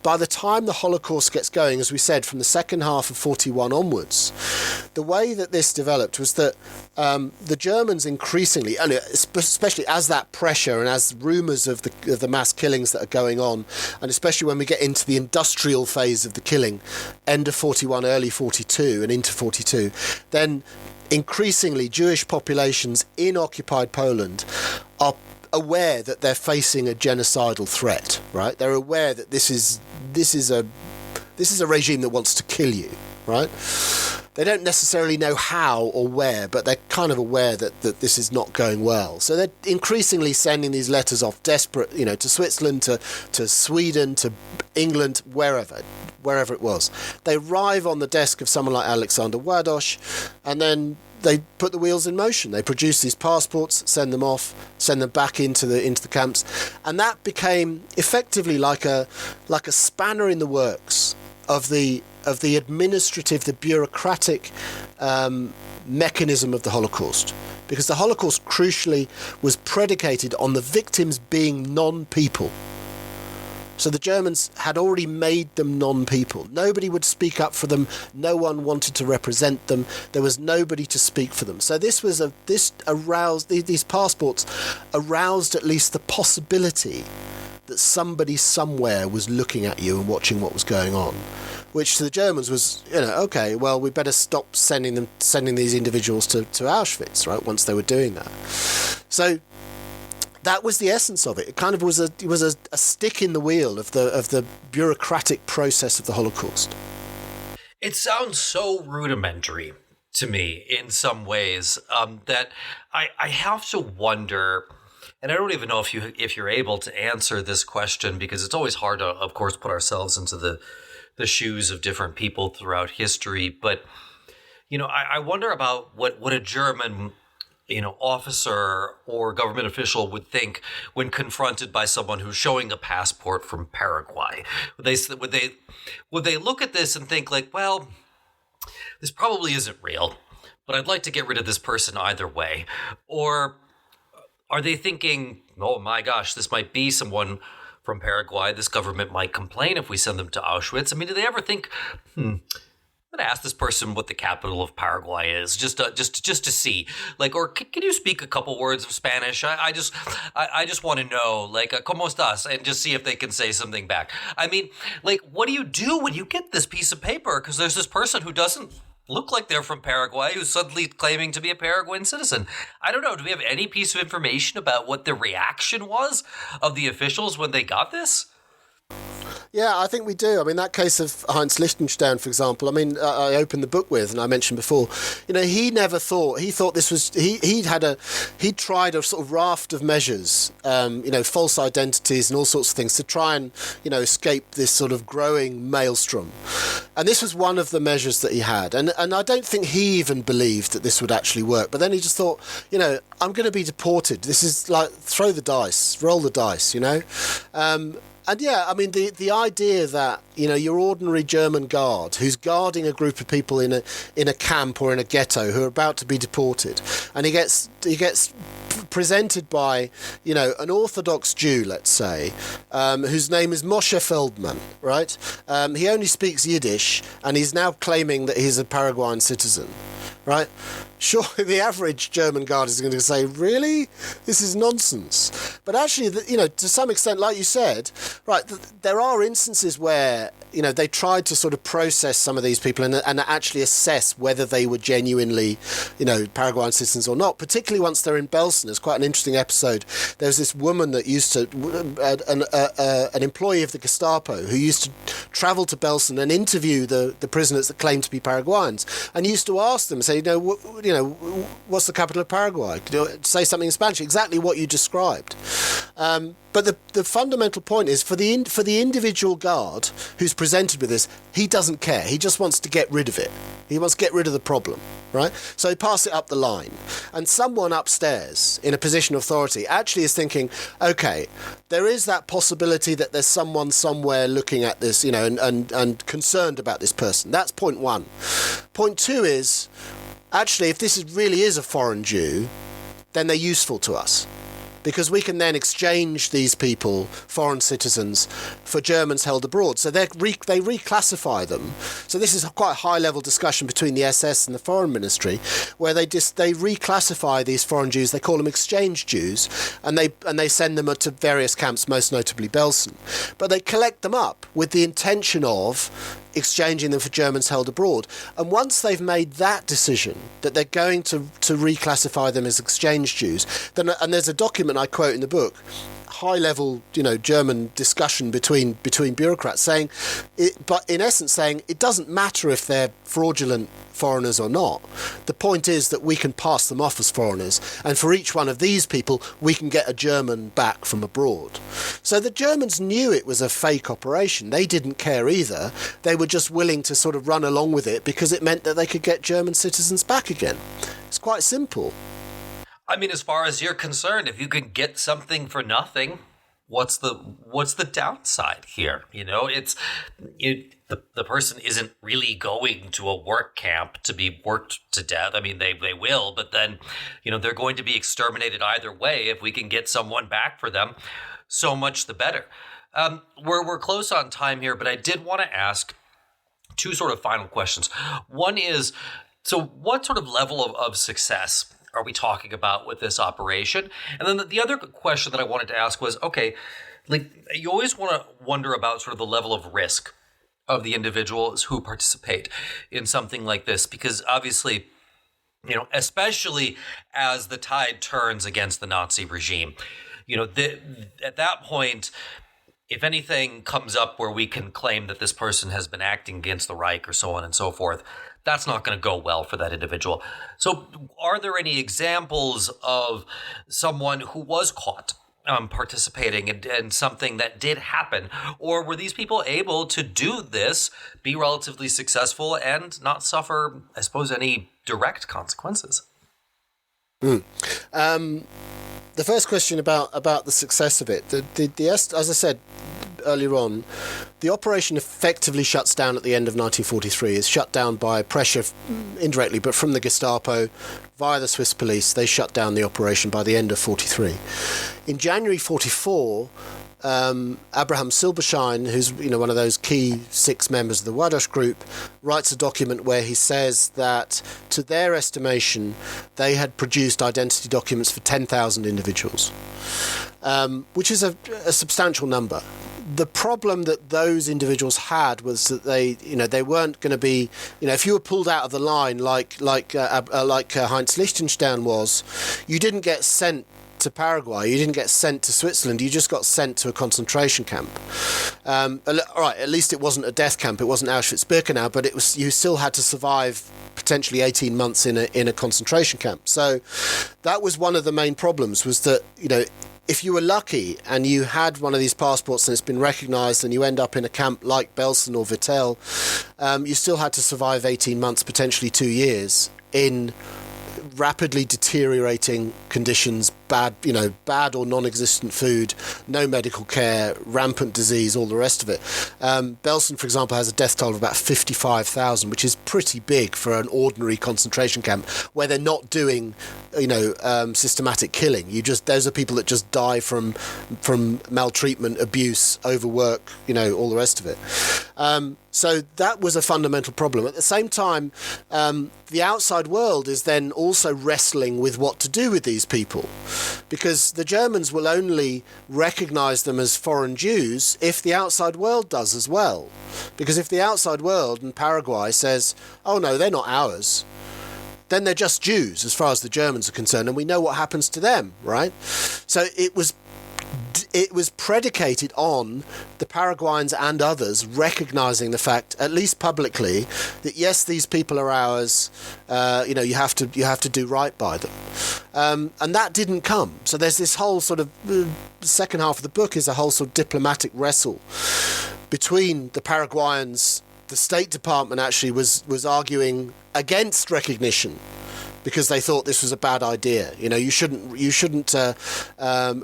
by the time the Holocaust gets going, as we said, from the second half of 41 onwards, the way that this developed was that the Germans increasingly, and especially as that pressure and as rumours of the mass killings that are going on, and especially when we get into the industrial phase of the killing, end of 41, early 42 and into 42, then increasingly Jewish populations in occupied Poland are aware that they're facing a genocidal threat, right? They're aware that this is a regime that wants to kill you, right? They don't necessarily know how or where, but they're kind of aware that this is not going well. So they're increasingly sending these letters off, desperate, to Switzerland, to Sweden, to England, wherever it was. They arrive on the desk of someone like Alexander Ładoś, and then they put the wheels in motion. They produce these passports, send them off, send them back into the camps, and that became effectively like a spanner in the works of the administrative, the bureaucratic mechanism of the Holocaust. Because the Holocaust, crucially, was predicated on the victims being non-people. So the Germans had already made them non-people. Nobody would speak up for them. No one wanted to represent them. There was nobody to speak for them. So these passports aroused at least the possibility that somebody somewhere was looking at you and watching what was going on, which to the Germans was, okay, well, we better stop sending these individuals to Auschwitz, right? Once they were doing that, so that was the essence of it. It kind of was a stick in the wheel of the bureaucratic process of the Holocaust. It sounds so rudimentary to me in some ways that I have to wonder. And I don't even know if you're able to answer this question, because it's always hard to, of course, put ourselves into the shoes of different people throughout history. But, I wonder about what a German, officer or government official would think when confronted by someone who's showing a passport from Paraguay. Would they look at this and think like, well, this probably isn't real, but I'd like to get rid of this person either way? Or are they thinking, oh my gosh, this might be someone from Paraguay. This government might complain if we send them to Auschwitz. I mean, do they ever think, I'm going to ask this person what the capital of Paraguay is, just to see, like, or can you speak a couple words of Spanish? I just want to know, like, ¿cómo estás? And just see if they can say something back. I mean, like, what do you do when you get this piece of paper? Because there's this person who doesn't look like they're from Paraguay who's suddenly claiming to be a Paraguayan citizen. I don't know. Do we have any piece of information about what the reaction was of the officials when they got this? Yeah, I think we do. I mean, that case of Heinz Lichtenstein, for example, I mean, I opened the book with, and I mentioned before, he never thought, he thought this was, he'd tried a sort of raft of measures, false identities and all sorts of things to try and, escape this sort of growing maelstrom. And this was one of the measures that he had. And I don't think he even believed that this would actually work. But then he just thought, I'm going to be deported. This is like, throw the dice, roll the dice, And yeah, I mean, the idea that, your ordinary German guard who's guarding a group of people in a camp or in a ghetto who are about to be deported, and he gets presented by, an Orthodox Jew, let's say, whose name is Moshe Feldman, right? He only speaks Yiddish, and he's now claiming that he's a Paraguayan citizen, right? Surely the average German guard is going to say, really? This is nonsense. But actually, to some extent, like you said, right, there are instances where, they tried to sort of process some of these people and actually assess whether they were genuinely, Paraguayan citizens or not, particularly once they're in Belsen. It's quite an interesting episode. There's this woman that used to, an employee of the Gestapo who used to travel to Belsen and interview the prisoners that claimed to be Paraguayans, and used to ask them, say, what's the capital of Paraguay? Say something in Spanish, exactly what you described. But the fundamental point is for the individual guard who's presented with this, he doesn't care. He just wants to get rid of it. He wants to get rid of the problem, right? So he passes it up the line. And someone upstairs in a position of authority actually is thinking, okay, there is that possibility that there's someone somewhere looking at this, and concerned about this person. That's point one. Point two is, actually, if this really is a foreign Jew, then they're useful to us, because we can then exchange these people, foreign citizens, for Germans held abroad. So they reclassify them. So this is a quite high-level discussion between the SS and the Foreign Ministry, where they reclassify these foreign Jews. They call them exchange Jews, and they send them to various camps, most notably Belsen. But they collect them up with the intention of exchanging them for Germans held abroad. And once they've made that decision, that they're going to reclassify them as exchange Jews, then, and there's a document I quote in the book, high-level, German discussion between bureaucrats saying, but in essence saying, it doesn't matter if they're fraudulent foreigners or not. The point is that we can pass them off as foreigners, and for each one of these people, we can get a German back from abroad. So the Germans knew it was a fake operation. They didn't care either. They were just willing to sort of run along with it because it meant that they could get German citizens back again. It's quite simple. I mean, as far as you're concerned, if you can get something for nothing, what's the downside here? The person isn't really going to a work camp to be worked to death. I mean, they will, but then, they're going to be exterminated either way. If we can get someone back for them, so much the better. We're close on time here, but I did want to ask two sort of final questions. One is, so what sort of level of success are we talking about with this operation? And then the other question that I wanted to ask was, okay, like, you always want to wonder about sort of the level of risk of the individuals who participate in something like this, because obviously, especially as the tide turns against the Nazi regime, at that point, if anything comes up where we can claim that this person has been acting against the Reich or so on and so forth, that's not going to go well for that individual. So are there any examples of someone who was caught participating in something that did happen? Or were these people able to do this, be relatively successful, and not suffer, I suppose, any direct consequences? The first question about the success of it, as I said earlier on, the operation effectively shuts down at the end of 1943. It's shut down by pressure, indirectly, but from the Gestapo via the Swiss police. They shut down the operation by the end of 43. In January 44, Abraham Silberschein, who's one of those key 6 members of the Wadash group, writes a document where he says that, to their estimation, they had produced identity documents for 10,000 individuals, which is a substantial number. The problem that those individuals had was that they weren't going to be, if you were pulled out of the line like Heinz Lichtenstein was, you didn't get sent to Paraguay, you didn't get sent to Switzerland, you just got sent to a concentration camp. All right, at least it wasn't a death camp, it wasn't Auschwitz-Birkenau, but you still had to survive potentially 18 months in a concentration camp. So that was one of the main problems, was that, if you were lucky and you had one of these passports and it's been recognised and you end up in a camp like Belsen or Vittel, you still had to survive 18 months, potentially 2 years, in rapidly deteriorating conditions, bad or non-existent food, no medical care, rampant disease, all the rest of it. Belsen, for example, has a death toll of about 55,000, which is pretty big for an ordinary concentration camp where they're not doing, systematic killing. Those are people that just die from maltreatment, abuse, overwork, all the rest of it. So that was a fundamental problem. At the same time, the outside world is then also wrestling with what to do with these people, because the Germans will only recognise them as foreign Jews if the outside world does as well. Because if the outside world in Paraguay says, oh no, they're not ours, then they're just Jews as far as the Germans are concerned, and we know what happens to them, right? So it was it was predicated on the Paraguayans and others recognizing the fact, at least publicly, that yes, these people are ours. You have to do right by them, and that didn't come. So there's this whole sort of second half of the book is a whole sort of diplomatic wrestle between the Paraguayans. The State Department actually was arguing against recognition, because they thought this was a bad idea. You shouldn't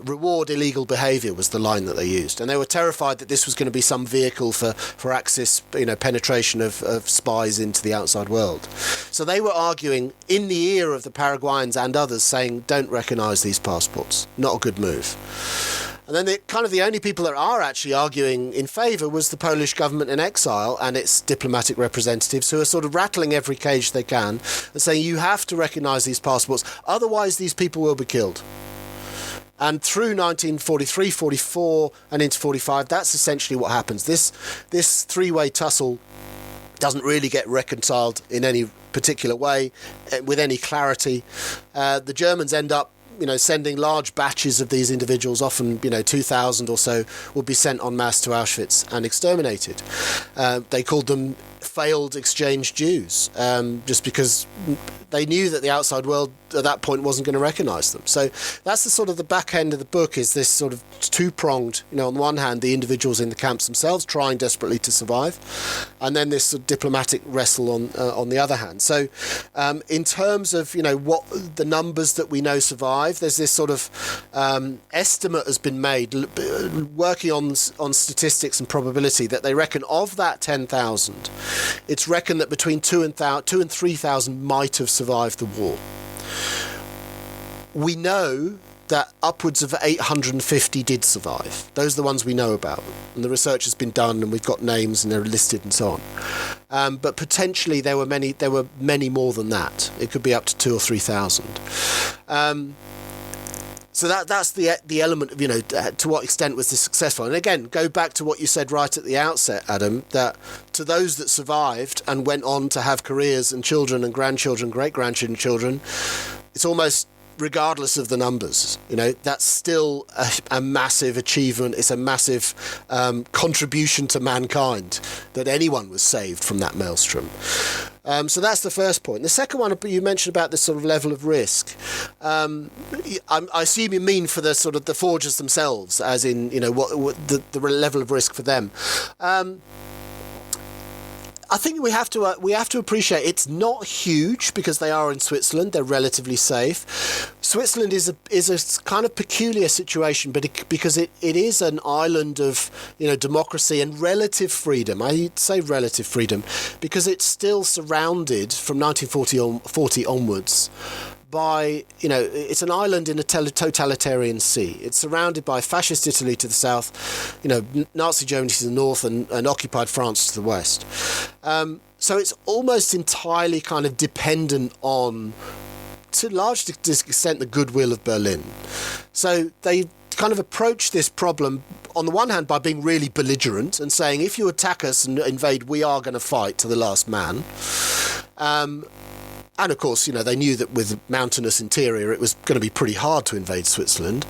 reward illegal behaviour, was the line that they used, and they were terrified that this was going to be some vehicle for Axis, penetration of spies into the outside world. So they were arguing in the ear of the Paraguayans and others, saying, "Don't recognise these passports. Not a good move." And then the only people that are actually arguing in favour was the Polish government in exile and its diplomatic representatives, who are sort of rattling every cage they can and saying, you have to recognise these passports, otherwise these people will be killed. And through 1943, 44 and into 45, that's essentially what happens. This three-way tussle doesn't really get reconciled in any particular way, with any clarity. The Germans end up sending large batches of these individuals, often 2,000 or so, would be sent en masse to Auschwitz and exterminated. They called them failed exchange Jews, just because they knew that the outside world at that point wasn't going to recognise them. So that's the sort of the back end of the book, is this sort of two-pronged, on the one hand, the individuals in the camps themselves trying desperately to survive, and then this sort of diplomatic wrestle on the other hand. So in terms of, what the numbers that we know survive, there's this sort of estimate has been made, working on statistics and probability, that they reckon of that 10,000, it's reckoned that between 2,000 and 3,000 might have survived the war. We know that upwards of 850 did survive. Those are the ones we know about. And the research has been done, and we've got names and they're listed and so on. But potentially there were many more than that. It could be up to 2,000 or 3,000. So that's the element of, to what extent was this successful? And again, go back to what you said right at the outset, Adam, that to those that survived and went on to have careers and children and grandchildren, great-grandchildren, children, it's almost regardless of the numbers, that's still a massive achievement. It's a massive contribution to mankind that anyone was saved from that maelstrom. So that's the first point. The second one you mentioned about this sort of level of risk. I assume you mean for the sort of the forgers themselves, as in what the level of risk for them. I think we have to appreciate it's not huge, because they are in Switzerland. They're relatively safe. Switzerland is a kind of peculiar situation, but because it is an island of democracy and relative freedom. I say relative freedom because it's still surrounded from 1940 onwards by, it's an island in a totalitarian sea. It's surrounded by fascist Italy to the south, Nazi Germany to the north, and occupied France to the west. So it's almost entirely kind of dependent on, to a large extent, the goodwill of Berlin. So they kind of approach this problem, on the one hand, by being really belligerent and saying, if you attack us and invade, we are going to fight to the last man. And of course, they knew that with mountainous interior, it was going to be pretty hard to invade Switzerland.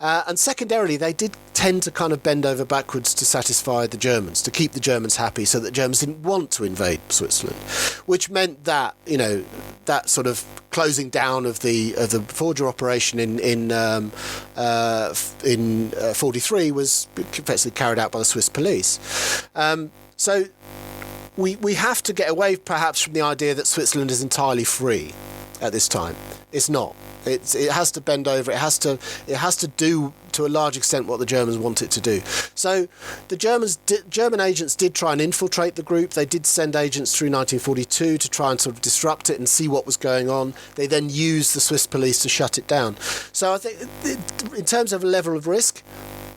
And secondarily, they did tend to kind of bend over backwards to satisfy the Germans, to keep the Germans happy, so that Germans didn't want to invade Switzerland, which meant that, that sort of closing down of the forger operation in 43 was effectively carried out by the Swiss police. So we have to get away perhaps from the idea that Switzerland is entirely free at this time. It's not. It has to bend over. It has to do to a large extent what the Germans want it to do. So the German agents did try and infiltrate the group. They did send agents through 1942 to try and sort of disrupt it and see what was going on. They then used the Swiss police to shut it down. So I think in terms of a level of risk,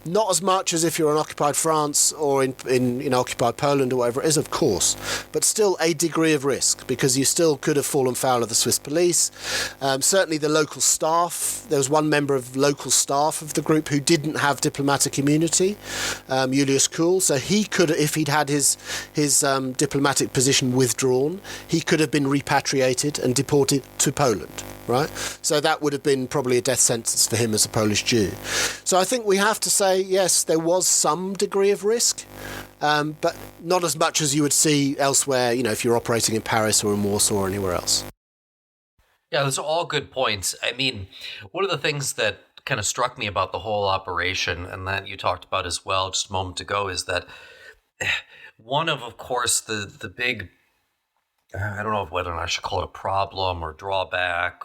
not as much as if you're in occupied France or in occupied Poland or whatever it is, of course, but still a degree of risk, because you still could have fallen foul of the Swiss police. Certainly the local staff. There was one member of local staff of the group who didn't have diplomatic immunity, Julius Kuhl. So he could, if he'd had his diplomatic position withdrawn, he could have been repatriated and deported to Poland. right? So that would have been probably a death sentence for him as a Polish Jew. So I think we have to say, yes, there was some degree of risk, but not as much as you would see elsewhere, if you're operating in Paris or in Warsaw or anywhere else. Yeah, those are all good points. I mean, one of the things that kind of struck me about the whole operation, and that you talked about as well just a moment ago, is that one of course, the big, I don't know whether or not I should call it a problem or drawback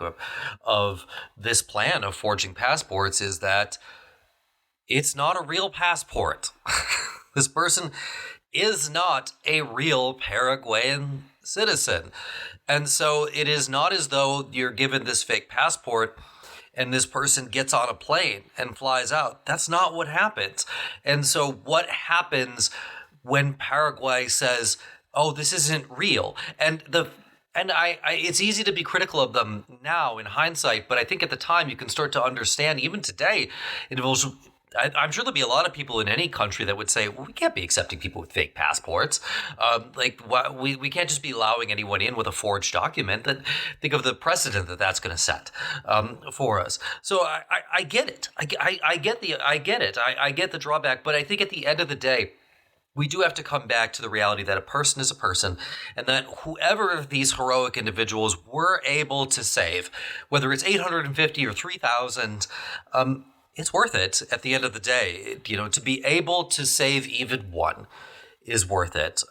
of this plan of forging passports is that it's not a real passport. This person is not a real Paraguayan citizen. And so it is not as though you're given this fake passport and this person gets on a plane and flies out. That's not what happens. And so what happens when Paraguay says, oh, this isn't real? And it's easy to be critical of them now in hindsight, but I think at the time you can start to understand, even today, I'm sure there'll be a lot of people in any country that would say, well, we can't be accepting people with fake passports. We can't just be allowing anyone in with a forged document. Think of the precedent that's going to set for us. So I get it. I get it. I get the drawback. But I think at the end of the day, we do have to come back to the reality that a person is a person, and that whoever of these heroic individuals were able to save, whether it's 850 or 3,000, it's worth it at the end of the day. To be able to save even one is worth it.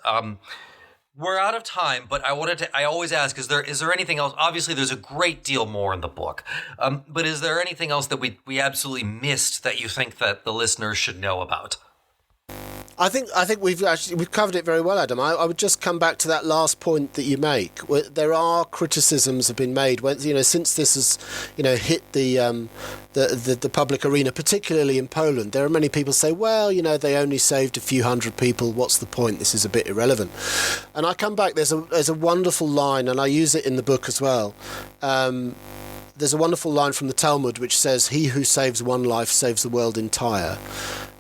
We're out of time, but I always ask, is there anything else? Obviously, there's a great deal more in the book, but is there anything else that we absolutely missed that you think that the listeners should know about? I think we've covered it very well, Adam. I would just come back to that last point that you make. There are criticisms have been made when since this has hit the public arena, particularly in Poland. There are many people say, well, they only saved a few hundred people. What's the point? This is a bit irrelevant. And I come back. There's a wonderful line, and I use it in the book as well. There's a wonderful line from the Talmud which says, "He who saves one life saves the world entire."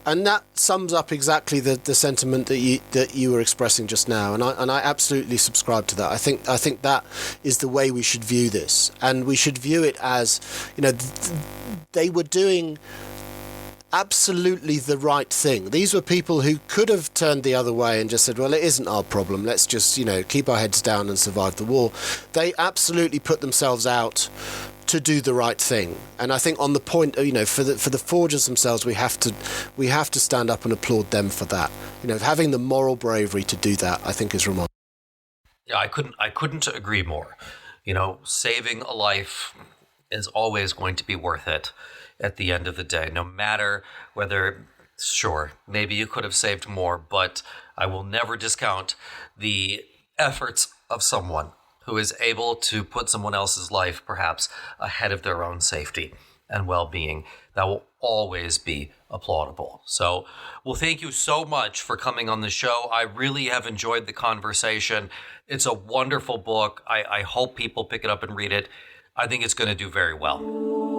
And that sums up exactly the sentiment that you were expressing just now, and I absolutely subscribe to that. I think that is the way we should view this, and we should view it as they were doing absolutely the right thing. These were people who could have turned the other way and just said, well, it isn't our problem, let's just keep our heads down and survive the war. They absolutely put themselves out to do the right thing, and I think on the point, for the forgers themselves, we have to stand up and applaud them for that. Having the moral bravery to do that, I think, is remarkable. Yeah, I couldn't agree more. Saving a life is always going to be worth it at the end of the day, no matter whether, sure, maybe you could have saved more, but I will never discount the efforts of someone who is able to put someone else's life perhaps ahead of their own safety and well-being. That will always be applaudable. So, well, thank you so much for coming on the show. I really have enjoyed the conversation. It's a wonderful book. I hope people pick it up and read it. I think it's going to do very well.